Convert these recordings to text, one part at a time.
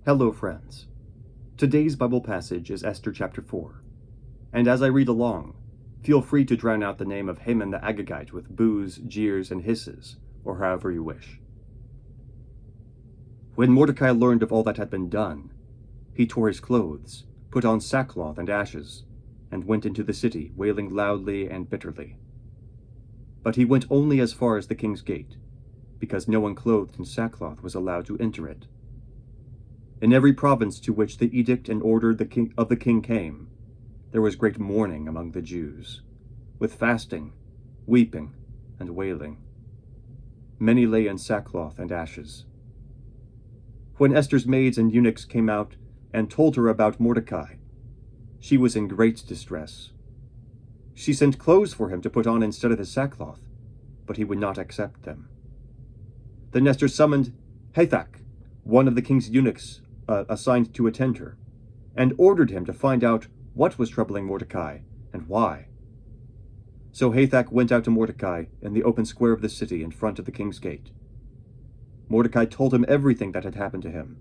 Hello, friends. Today's Bible passage is Esther chapter 4. And as I read along, feel free to drown out the name of Haman the Agagite with boos, jeers, and hisses, or however you wish. When Mordecai learned of all that had been done, he tore his clothes, put on sackcloth and ashes, and went into the city, wailing loudly and bitterly. But he went only as far as the king's gate, because no one clothed in sackcloth was allowed to enter it. In every province to which the edict and order of the king came, there was great mourning among the Jews, with fasting, weeping, and wailing. Many lay in sackcloth and ashes. When Esther's maids and eunuchs came out and told her about Mordecai, she was in great distress. She sent clothes for him to put on instead of his sackcloth, but he would not accept them. Then Esther summoned Hathach, one of the king's eunuchs assigned to attend her, and ordered him to find out what was troubling Mordecai and why. So Hathach went out to Mordecai in the open square of the city in front of the king's gate. Mordecai told him everything that had happened to him,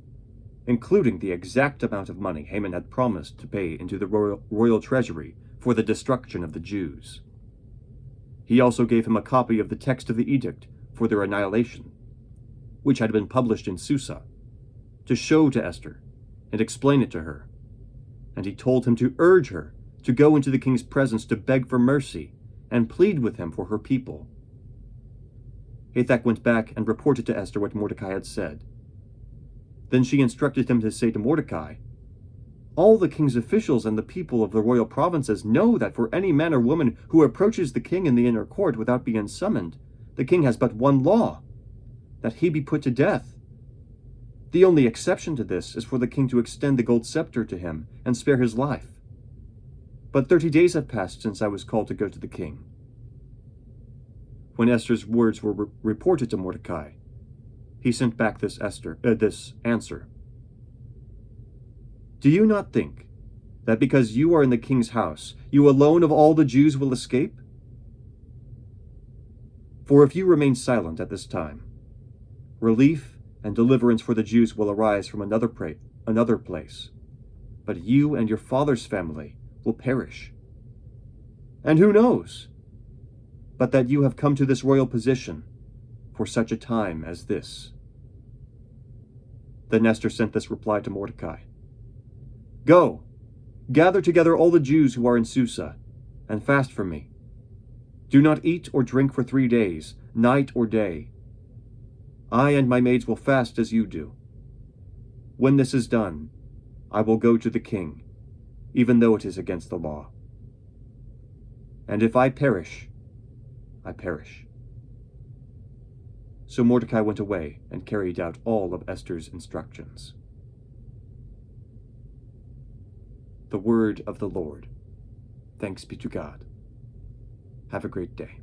including the exact amount of money Haman had promised to pay into the royal treasury for the destruction of the Jews. He also gave him a copy of the text of the edict for their annihilation, which had been published in Susa, to show to Esther and explain it to her. And he told him to urge her to go into the king's presence to beg for mercy and plead with him for her people. Hathach went back and reported to Esther what Mordecai had said. Then she instructed him to say to Mordecai, "All the king's officials and the people of the royal provinces know that for any man or woman who approaches the king in the inner court without being summoned, the king has but one law, that he be put to death. The only exception to this is for the king to extend the gold scepter to him and spare his life. But 30 days have passed since I was called to go to the king." When Esther's words were reported to Mordecai, he sent back this answer. "Do you not think that because you are in the king's house, you alone of all the Jews will escape? For if you remain silent at this time, relief and deliverance for the Jews will arise from another place, but you and your father's family will perish. And who knows but that you have come to this royal position for such a time as this?" Then Esther sent this reply to Mordecai: "Go, gather together all the Jews who are in Susa, and fast for me. Do not eat or drink for 3 days, night or day. I and my maids will fast as you do. When this is done, I will go to the king, even though it is against the law. And if I perish, I perish." So Mordecai went away and carried out all of Esther's instructions. The word of the Lord. Thanks be to God. Have a great day.